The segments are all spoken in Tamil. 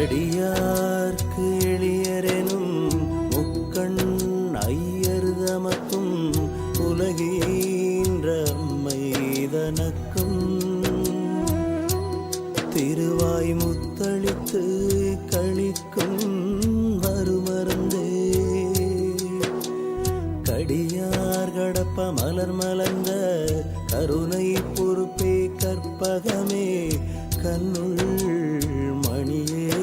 அடியார்க்கு எளியரெனும் முக்கண் ஐயர் தமக்கும் உலகீன்ற மைதனக்கும் திருவாய் முத்தளித்து கழிக்கும் வருமருந்தே கடியார் கடப்ப மலர் மலர்ந்த கருணை பொறுப்பே கற்பகமே கண்ணுள் மணியே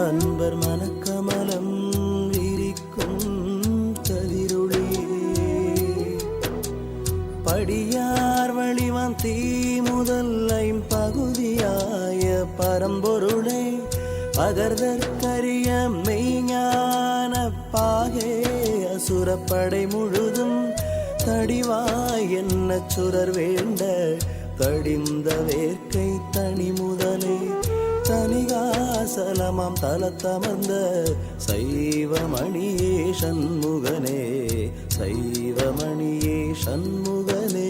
அன்பர் மனக்கமலம் விரிக்கும் கதிரொளியே படியார் வழிவான் தீ முதல் ஐம்பகுதியாய பரம்பொருளை பகர்தற்கரிய மெய்ஞான பாகே அசுரப்படை முழுதும் தடிவாய் என்ன சுரர் வேண்ட தடிந்த வேர்க்கை தனி முதலே தனிகாசலமாம் தலத்தமர்ந்த சைவமணியே சண்முகனே சைவமணியே சண்முகனே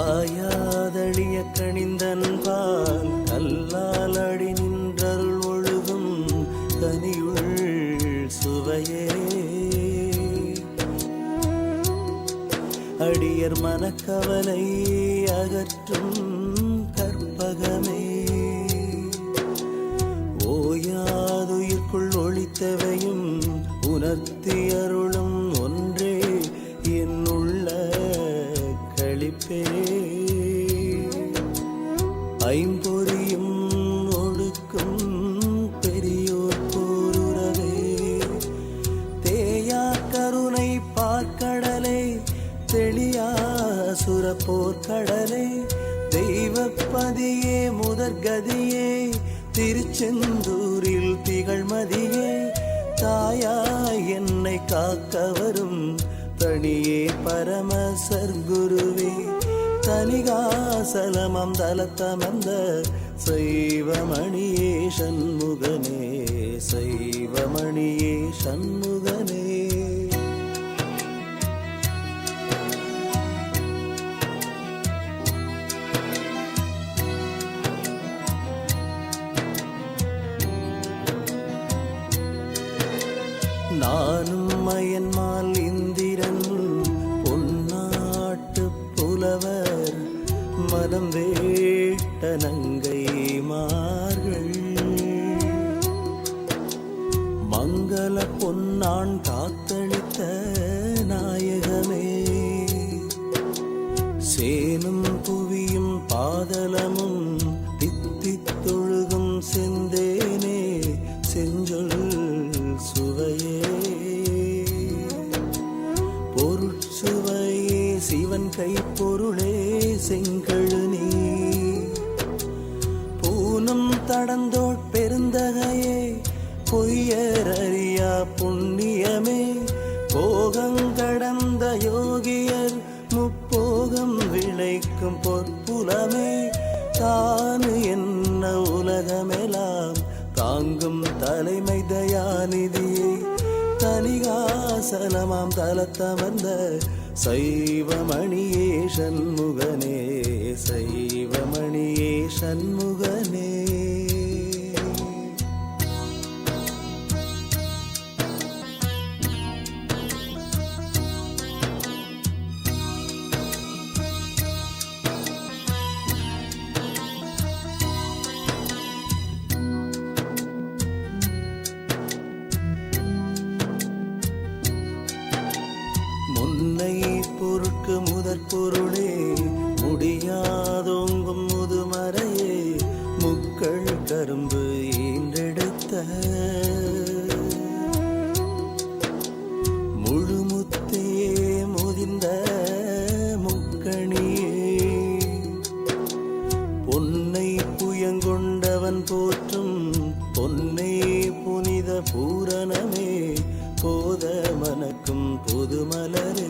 காயாதழிய கணிந்தன்பால் கல்லால் அடி நின்றருள் ஒழுகும் கனியுள் சுவையே அடியர் மனக்கவலை அகற்றும் கற்பகமே ஓயாதுயிர்க்குள் ஒளித்தவையும் உணர்த்தி அருளும் ஒன்றே என்னுள்ள ஐம்பொறியும் ஒடுக்கும் பெரியோர் போருறவே தேயா கருணை பார்க்கடலே தெளியா சுரப்போர்க்கடலே தெய்வப்பதியே முதற்கதியே திருச்செந்தூரில் திகழ்மதியே தாயா என்னை காக்க வரும் தனியே பரம சர்க்குருவே தனிகாசலமம் தலத்தமர்ந்த சைவமணியே சண்முகனே சைவமணியே சண்முகனே நானும் மயன்மால் இந்திரன் பொன்னாட்டு புலவர் மனம் வேட்ட நங்கை மார்கள் மங்கள பொன்னான் காத்தளித்த நாயகமே சேனும் புவியும் பாதலமும் தித்தித்தொழுகும் செந்தேனே செஞ்சொல் சுவையே பொருட்சுவையே சிவன் கை பொருளே செங்கழு நீ பூனும் தடந்தோட் பெருந்தகையே பொய்யறியா புண்ணியமே போகங்கடந்த யோகியர் முப்போகம் விளைக்கும் பொற்புலமே தானு என்ன உலகமெல்லாம் தாங்கும் தலைமை தயாநிதியே தனிகாசலமாம் தலத்தமர்ந்த சைவமணியே சண்முகனே சைவமணியே சண்முகனே முன்னை பொருட்கு முதற் பொருளே முடியாதோங்கும் முதுமறையே முக்கள் கரும்பு ஈன்றெடுத்த முழுமுத்தே முதிர்ந்த முக்கணியே பொன்னை புயங்கொண்டவன் போற்றும் பொன்னே புனித பூரணமே போத மனக்கும் புதுமலரே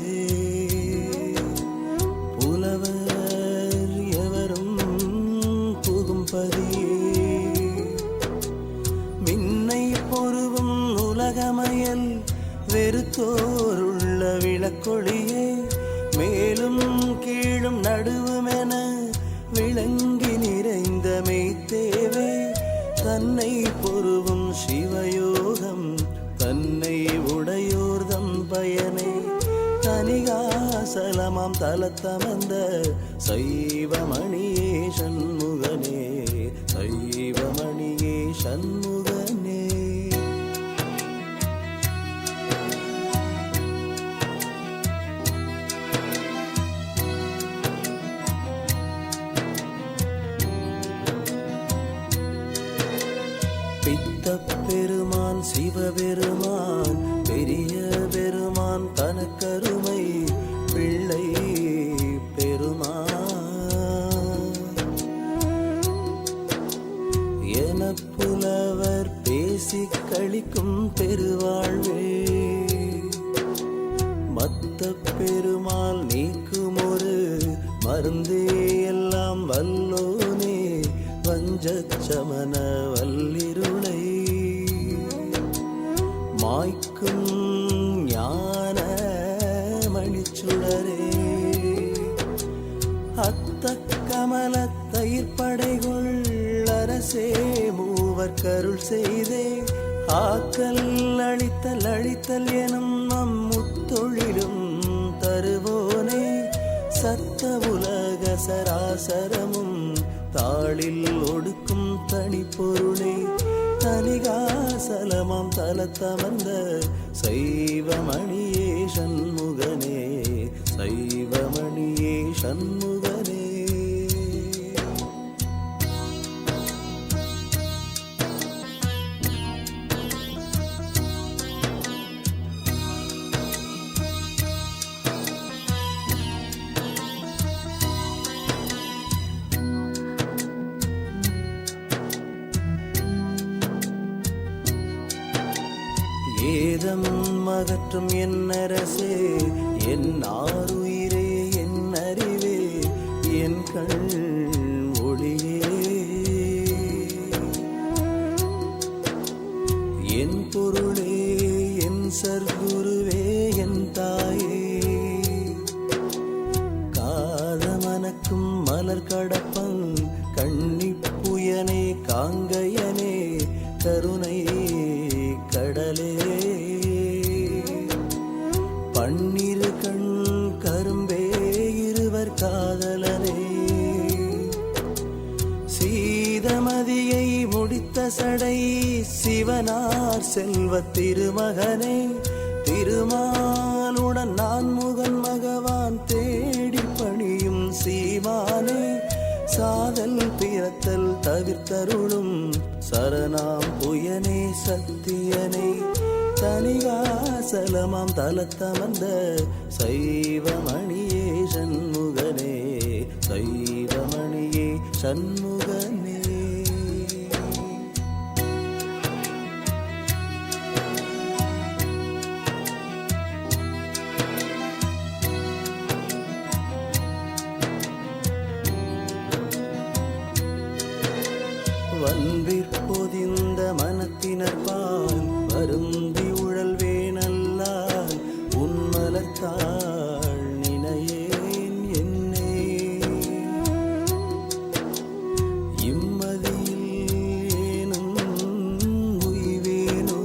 கீழும் நடுவுமென விளங்கி நிறைந்த மெய்த்தேவே தன்னை பொருவும் சிவயோகம் தன்னை உடையோர்தம் பயனே தனிகாசலமாம் தலத்தமர்ந்த சைவமணியே சண்முகனே சைவமணியே சண்முகனே. பித்தப்பெருமான் சிவபெருமான் பெரிய பெருமான் தனக்கருமை பிள்ளை பெருமான் என புலவர் பேசிக் கழிக்கும் பெருவாழ்வே மத்த பெருமாள் நீக்கும் ஒரு மருந்தே எல்லாம் வல்லோனே வஞ்சச்சமன வல்லிருளை மாய்க்கும் ஞான மணிச்சுடரே அத்த கமல தயிர்படைகள் அரசே மூவர் கருள் செய்தே ஆக்கல் அளித்தல் அழித்தல் எனும் நம் முத்தொழிலும் தருவோனே சத்த உலக சராசரமும் தாளில் ஒடுக்கும் தனிப்பொருளே தனிகாசலமாம் தலத்தமர்ந்த சைவமணியே சண்முகனே சைவமணியே சண்முகனே. ஏதம் மகற்றும் என் அரசே என் ஆருயிரே என் அறிவே என் கண் ஒளியே என் பொருளே என் சர்க்குருவே என் தாயே காதமனக்கும் மலர் கடப்பங் கண்ணிப்புயனே காங்கையனே கருணை கடலே பன்னிரு கண் கரும்பே இருவர் காதலரே சீதமதியை முடித்த சடை சிவனார் செல்வ திருமகனே திருமாலுடன் நான் முகன் மகவான் தேடி பணியும் சீமானே சாதல் பிறத்தல் தவிர்த்தருளும் சரணாம் புயனே சத்தியனே தனிகாசலமாம் தலத்தமர்ந்த சைவமணியே சண்முகனே சைவமணியே சண்முகனே. வன்பிற்பொதிந்த மனத்தினர் பால் வருந்தி உழல்வேனல்லால் உன்மலத்தாள் நினையேன் என்னே இம்மதியில் ஏனும் உய்வேனோ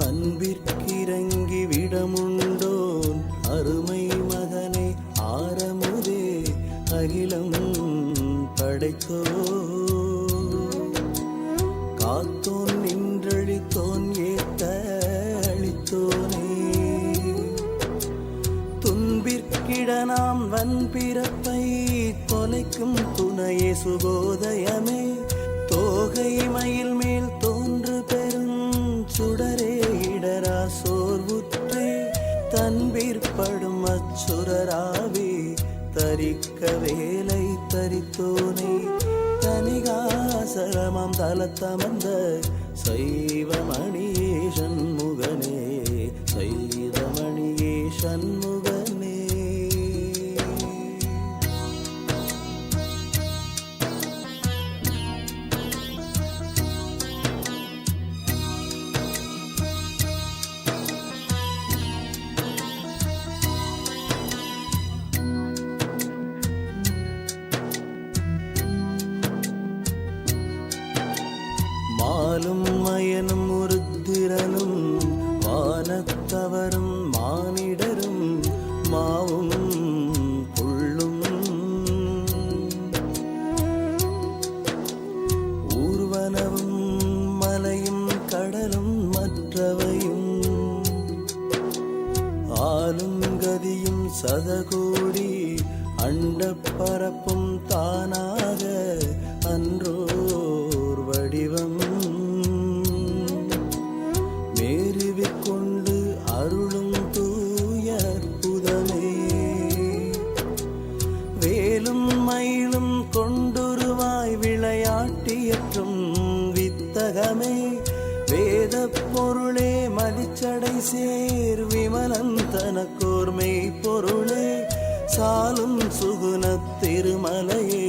அன்பிற்கிறங்கி விடமுண்டோன் அருமை மகனே ஆரமுதே அகிலம் படைத்தோ காத்தோன் நின்றழித்தோன் ஏத்த அழித்தோனே துன்பிற்கிட நாம் வன்பிறப்பை தொலைக்கும் துணையே சுபோதயமே தோகை மயில் மேல் தோன்று பெரும் சுடரே இடரா சோர்வுற்றே தன்பிற்படும் அச்சுரராவே தரிக்க வேலை தரித்தோனே தனிகாசலமாம் தலத்தமர்ந்த சைவமணியே சண்முகனே சைவமணியே சண்முகனே. மாவும் புள்ளும் ஊர்வனவும் மலையும் கடலும் மற்றவையும் ஆலும் கதியும் சதகோடி அண்டப் பரப்பும் தானாக அன்றோர் வடிவம் மேருவிக் கொண்டு அருளும் தூய அற்புதமே வேலும் மயிலும் கொண்டுருவாய் விளையாட்டியற்றும் வித்தகமே வேத பொருளே மதிச்சடை சேர் விமலன் தனக்கோர் மெய்ப்பொருளே சாலும் சுகுணத் திருமலையே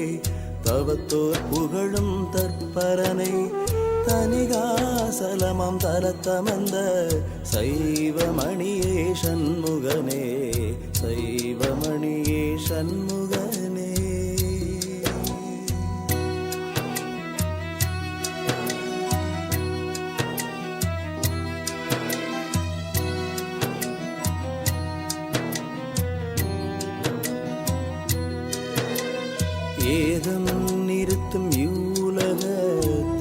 தவத்தோர் புகழும் தற்பரனை தனிகாசலமம் தலத்தமந்த சைவமணியே சண்முகனே சைவமணியே சண்முகனே. ஏதம் நிறுத்தும் யூலக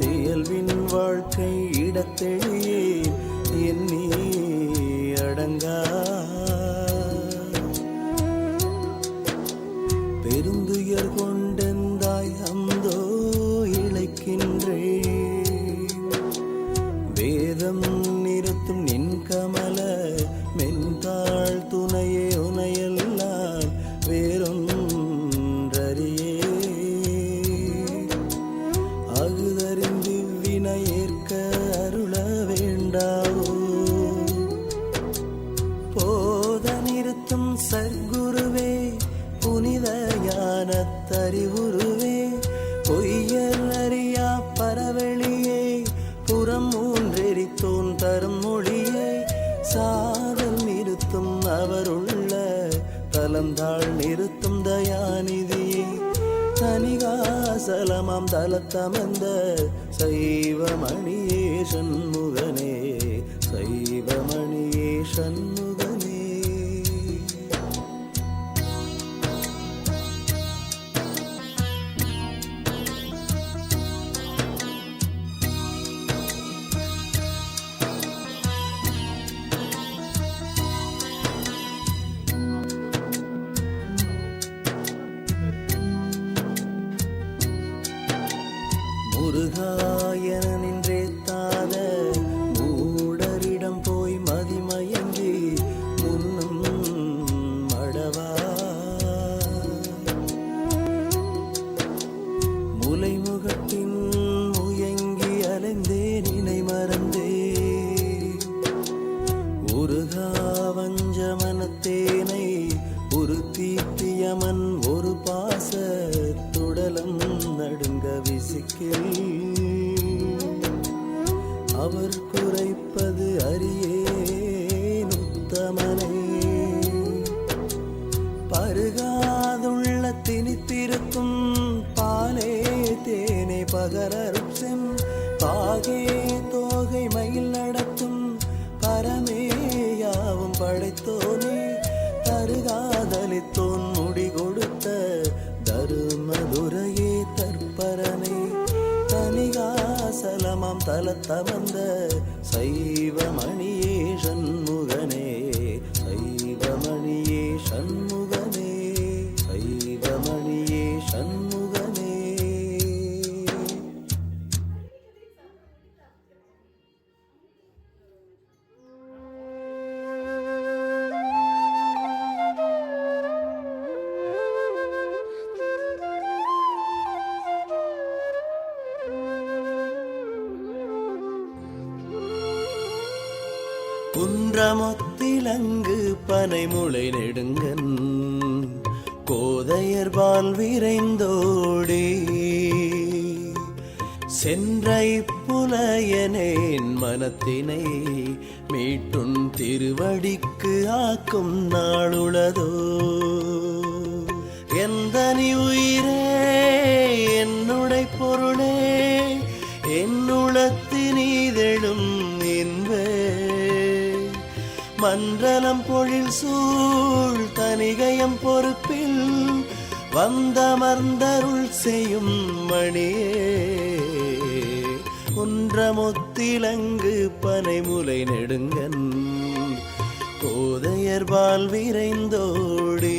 தியல்வின் வாழ்க்கை இடத்தெளியே எண்ணி அடங்கா பெருந்துயர் கொண்டெந்தாய் அந்தோ இழைக்கின்றே வேதம் நிறுத்தும் நின் கமல மென்தாள் துணையே உனையெல்லாம் வேறொன்றறியே அகுதறிந்து வினையேற்க அருள வேண்டாவோ போத நிறுத்தும் சர்க்குருவே புனித ஞானத்தறிவுருவே பொய்யர் அறியா பரவெளியே புறம் மூன்றெரித்தோன் தரும் மொழியை சாதல் நிறுத்தும் அவருள்ள தலந்தாள் நிறுத்தும் தயாநிதியே தனிகாசலமாம் தலத்தமந்த சைவமணியே சண்முகனே சைவமணியே சண்முகனே. முருகாயன நின்றே தாத மூடரிடம் போய் மதிமயங்கி முன்னும் மடவா முலைமுகத்தின் முயங்கி அலைந்தே நினை மறந்தே உருகா வஞ்ச மனத்தேனை ஒரு தீர்த்தியமன் ஒரு பாச துடலம் நடுங்க விசிக்கில் அவர் குறைப்பது அறியேன் உத்தமனை பருகாதுள்ள திணித்திருக்கும் பாலே தேனே பகரரும் செம் பாகே தோகை மயில் நடத்தும் பரமேயாவும் படைத்தோனே தருகாதலித்தோன் முடி கொடுத்த தருமதுரையே தற்பரனை தனிகாசலமாம் தலத்தமந்த சைவமணியே சண்முகனே சைவமணியே சண்முகனே சைவமணியே சண்முகனே. குன்றமொத்திலங்கு பனைமுளை நெடுங்கன் கோதையர்பால் விரைந்தோடி சென்ற இப்புலையனேன் மனத்தினை மீட்டுன் திருவடிக்கு ஆக்கும் நாளுளதோ எந்தனி உயிரே என்னுடை பொருளே என்னுளத்தினீதெழும் இன்பே மன்றலம் பொழில் சூழ் தனி தனிகயம் பொறுப்பில் வந்தமர்ந்தருள் செய்யும் மணியே குன்றமுத்திலங்கு பனைமுலை நெடுங்கன் கோதையர்பால் விரைந்தோடி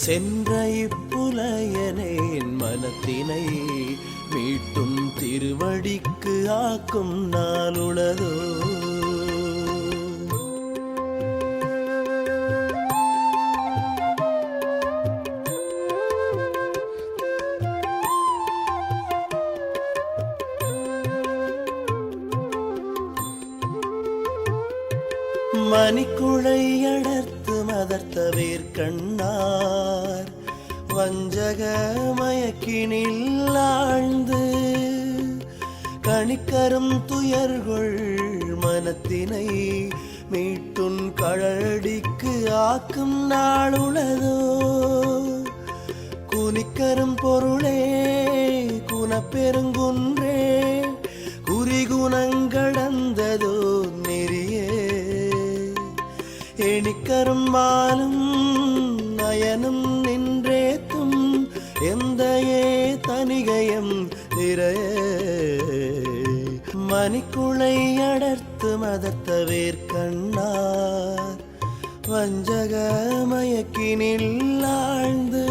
சென்ற இப்புலையனேன் மனத்தினை மீட்டும் திருவடிக்கு ஆக்கும் நாளுளதோ மணிக்குழை அடர்த்து மதர்த்த வேர்க்கண்ணார் வஞ்சக மயக்கினில் ஆழ்ந்து கணிக்கரும் துயர்கொள் மனத்தினை மீட்டுன் கழடிக்கு ஆக்கும் நாளுளதோ குனிக்கரும் பொருளே குணப்பெருங்குன்றே குறிகுணங்கடந்ததோ நெறியே எணிக்கரும்பாலும் நயனும் நின்றேத்தும் எந்தையே தனிகயம் நிறைய மணிக்குழை அடர்த்து மதர்த்த வேர்க்கண்ணார் வஞ்சக மயக்கினில் ஆழ்ந்து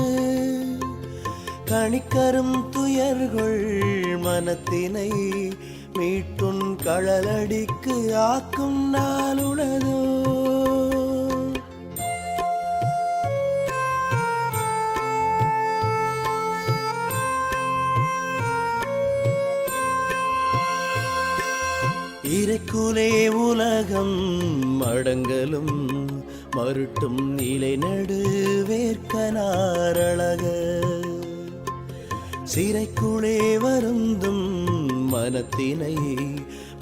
கணிக்கரும் துயர்கொள் மனத்தினை மீட்டுன் கழலடிக்கு ஆக்கும் நாளுளதோ இறைக்குலே உலகம் அடங்கலும் மருட்டும் நிலை நடு வேர்க்கனாரழக சிறைக்குளே வருந்தும் மனத்தினை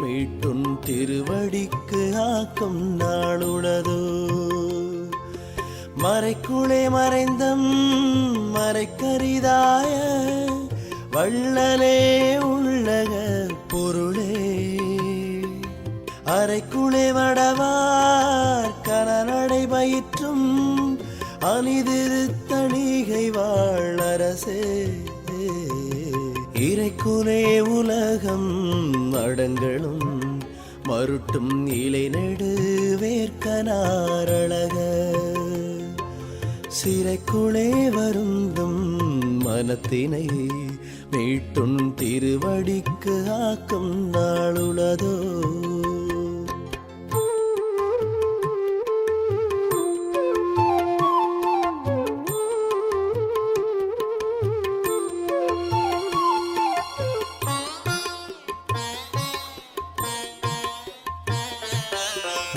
மீட்டும் திருவடிக்கு ஆக்கும் நாளுளதோ மறைக்குளே மறைந்தம் மறைக்கரிதாய வள்ளலே உள்ளக பொருளே அறைக்குளே வடவார் கனநடை பயிற்றும் அனிதிரு தணிகை வாழரசே இறைக்குலே உலகம் அடங்களும் மருட்டும் இலை நெடு வேர்க்கனாரழக சிறைக்குளே வருந்தும் மனத்தினை மீட்டுன் திருவடிக்கு ஆக்கும் நாளுளதோ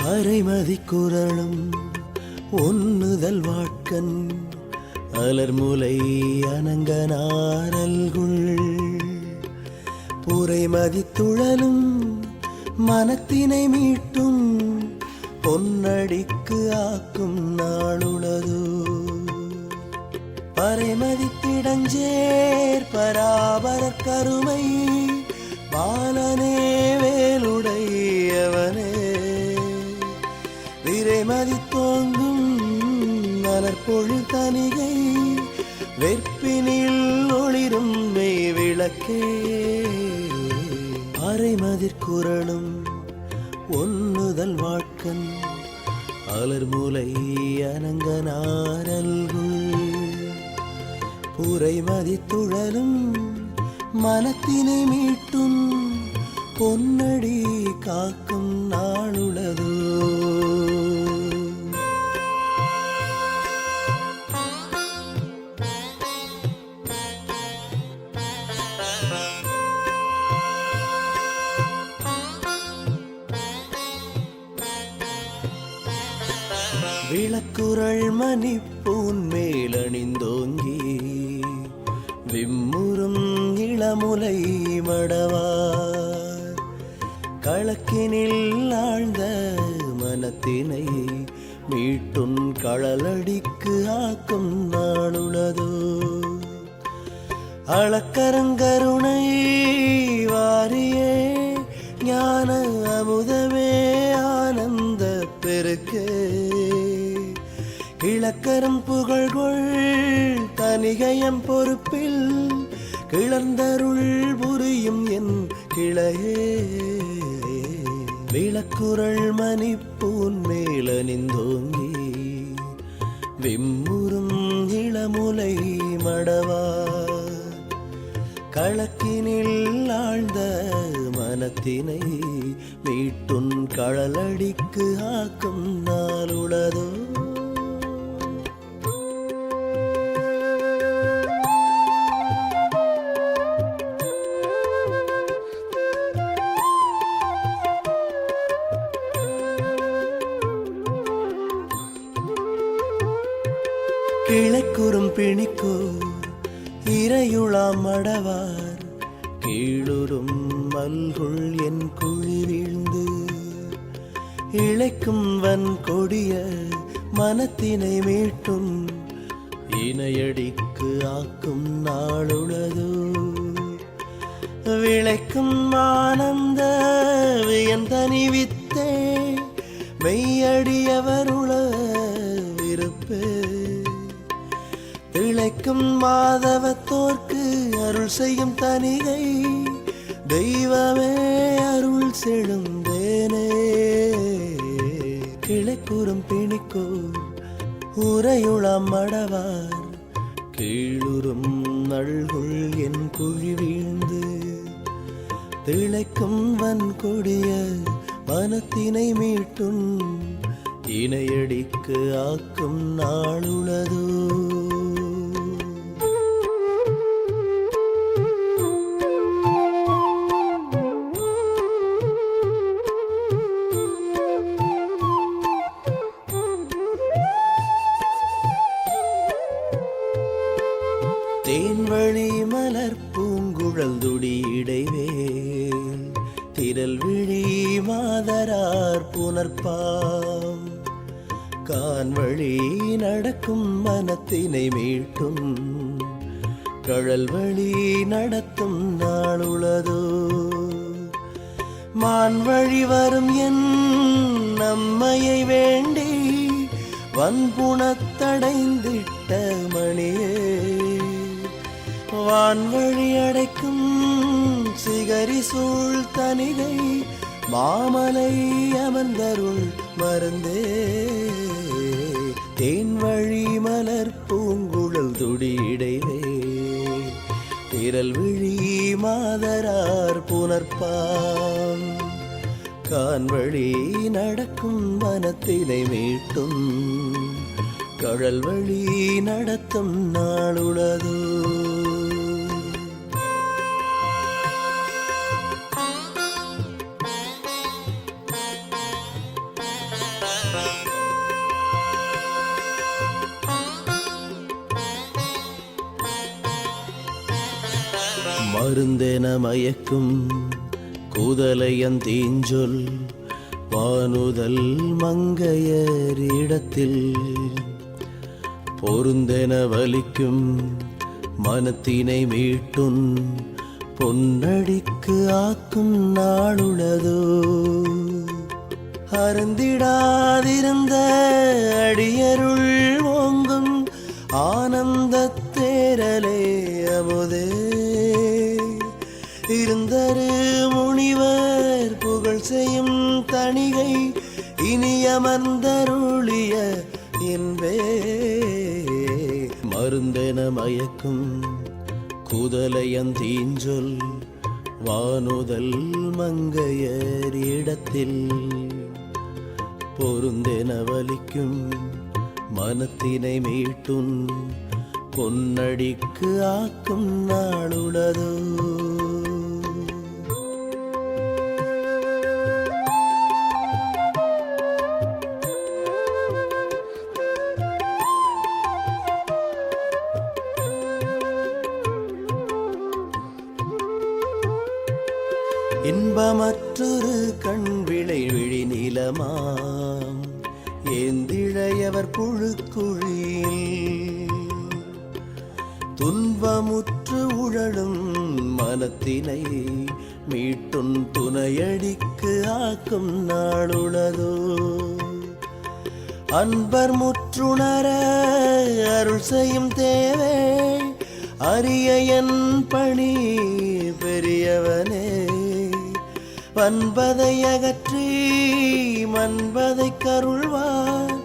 அரைமதி குரலும் ஒன்னுதல் வாட்கன் அலர்முலை அனங்கனாரல்குள் புரைமதி துழலும் மனத்தினை மீட்டும் பொன்னடிக்கு ஆக்கும் நாளுளதோ பறைமதித்திடஞ்சேர் பராபரக் கருமை பாலனே வேலுடையவனே விரைமதி தோங்கும் மலர்பொழு தனிகை வெற்பினில் ஒளிரும் மெய் விளக்கே அரைமதிர்குரலும் ஒன்னுதல் வாட்கன் அலர்முலை அனங்கனாரல்குள் புரைமதி துழலும் மனத்தினை மீட்டும் பொன்னடி காக்கும் நாளுளதோ விளக்குரள் மணிப்பூன் மேலணிந்தோங்கி விம்முறும் இளமுலை மடவார் களக்கினில் ஆழ்ந்த மனத்தினை மீட்டுன் கழலடிக்கு ஆக்கும் நாளுளதோ அளக்கரங்கருணை வாரியே ஞான அமுதமே ஆனந்த பெருக்கே கிழக்கரும் புகழ்கொள் தனிகையம் பொறுப்பில் கிளர்ந்தருள் புரியும் என் கிளையே விளக்குரள் மணிப்பூன் மேலணிந்தோங்கி விம்முறும் இளமுலை மடவார் களக்கினில் ஆழ்ந்த மனத்தினை மீட்டுன் களலடிக்கு ஆக்கும் நாளுளதோ கிளைக்குறும் பிணிக்கோர் இறையுளாம் மடவார் கீழுறும் மல்குள் என் குழி வீழ்ந்து இழைக்கும் வன் கொடிய மனத்தினை மீட்டும் இணையடிக்கு ஆக்கும் நாளுளதோ விளைக்கும் ஆனந்த வியந்தனி வித்தே மெய்யடியவருள விருப்பே திளைக்கும் மாதவத்தோர்க்கு அருள் செய்யும் தனிகை தெய்வமே அருள் செழுந்தேனே கிளைக்குறும் பிணிக்கோர் உரையுளாம் மடவார் கீழுறும் நல்குள் என் குழி வீழ்ந்து திளைக்கும் வன் கொடிய மனத்தினை மீட்டும் இணையடிக்கு ஆக்கும் நாளுளதோ தேன்வழி மலர் பூங்குழல் துடி இடைவேல் திரல் விழி மாதரார் புனர்பாம் கான்வழி நடக்கும் மனத்தினை மீட்டும் கழல் வழி நடத்தும் நாளுளதோ மான்வழி வரும் என் நம்மையை வேண்டி வன்புணத்தடைந்திட்ட மணியே வான்வழி அடைக்கும் சிகரி சூழ் தனிகை மாமலை அமர்ந்தருள் மருந்தே தேன்வழி மலர் பூங்குழல் துடி இடைவே திரல் விழி மாதரார் புனர்பாம் கான்வழி நடக்கும் மனத்தினை மீட்டும் கழல் வழி நடத்தும் நாளுளதோ மருந்தென மயக்கும் கூதலையன் தீஞ்சொல் வானுதல் மங்கையர் இடத்தில் பொருந்தென வலிக்கும் மனத்தினை மீட்டுன் பொன்னடிக்கு ஆக்கும் நாளுளதோ அருந்திடாதிருந்த அடியருள் ஓங்கும் ஆனந்தத் தேரலே அமுதே இருந்தரு முனிவர் புகழ் செய்யும் தணிகை இனியமர்ந்தருளிய என்பே மருந்தென மயக்கும் குதலையன் தீஞ்சொல் வானுதல் மங்கையர் இடத்தில் பொருந்தென வலிக்கும் மனத்தினை மீட்டுன் பொன்னடிக்கு ஆக்கும் நாளுளதோ இன்பமற்றொரு கண் விளை விழி நீலமாம் ஏந்திழையவர் புழுக்குழியில் துன்பமுற்று உழலும் மனத்தினை மீட்டுன் துணையடிக்கு ஆக்கும் நாளுளதோ அன்பர் முற்றுணர அருள் செய்யும் தேவே அரிய என் பணி பெரியவனே. வன்பதை அகற்றி மன்பதை கருள்வார்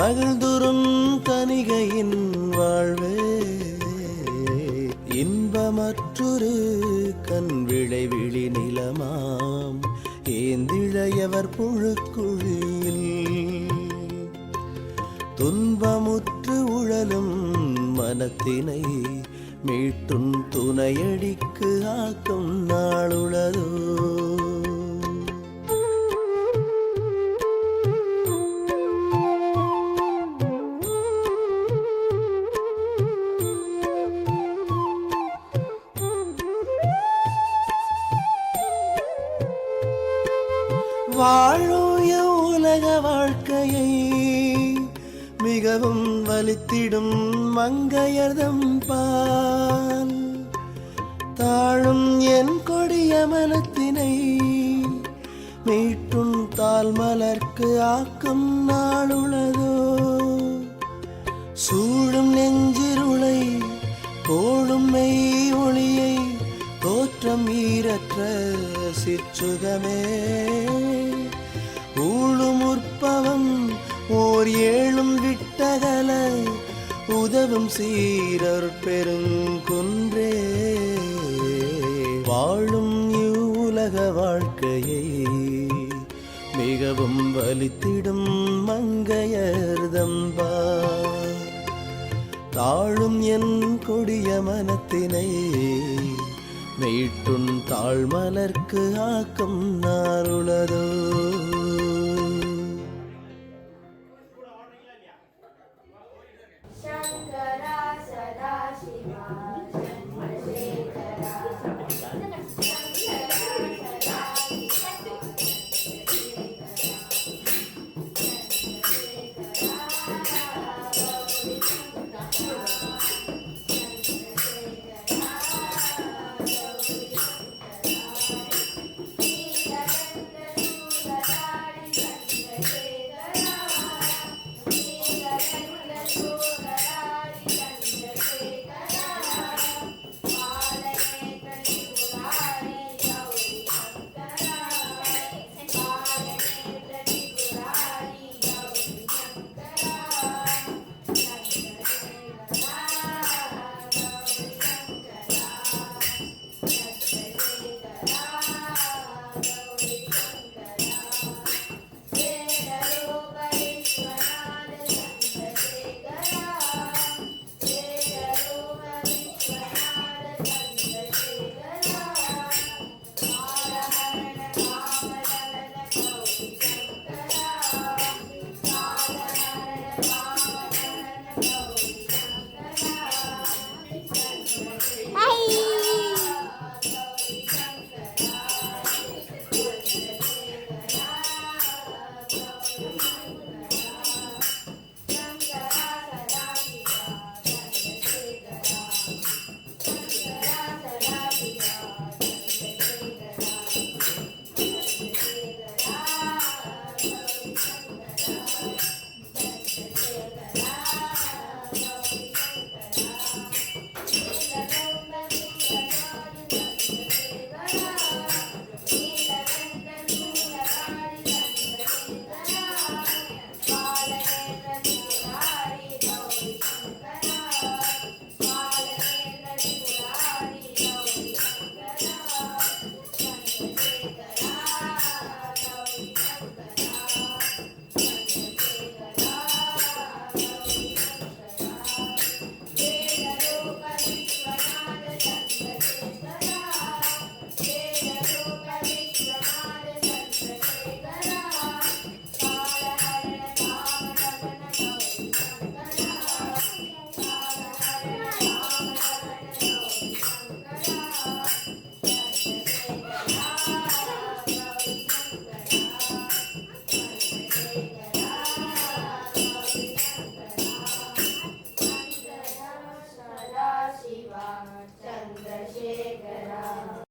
மகிழ்ந்துரும் தனிகையின் வாழ்வே. இன்பமற்றொரு கண் விளைவிழி நிலமாம் ஏந்திழையவர் புழுக்குழியில் துன்பமுற்று உழலும் மனத்தினை மீட்டும் துணையடிக்கு ஆக்கும் நாளுளதோ. வாழுய உலக வாழ்க்கையை மிகவும் வலித்திடும் மங்கையர்தம் பால் தாழும் என் கொடிய மனத்தினை மீட்டும் தால் மலர்க்கு ஆக்கும் நாளுளதோ. சூழும் நெஞ்சிருளை போடும் மெய் ஒளியை தோற்றம் ஈரற்ற சிற்றுகமே. ஊழும் உற்பவம் ஓர் ஏழும் விட்டகல உதவும் சீரர் பெருங்குன்றே. வாழும் இவ்வுலக வாழ்க்கையை மிகவும் வலித்திடும் மங்கையர்தம்பா தாழும் என் கொடிய மனத்தினை மீட்டும் தாழ்மலர்க்கு ஆக்கம் நாருளதோ. Chandrasekhara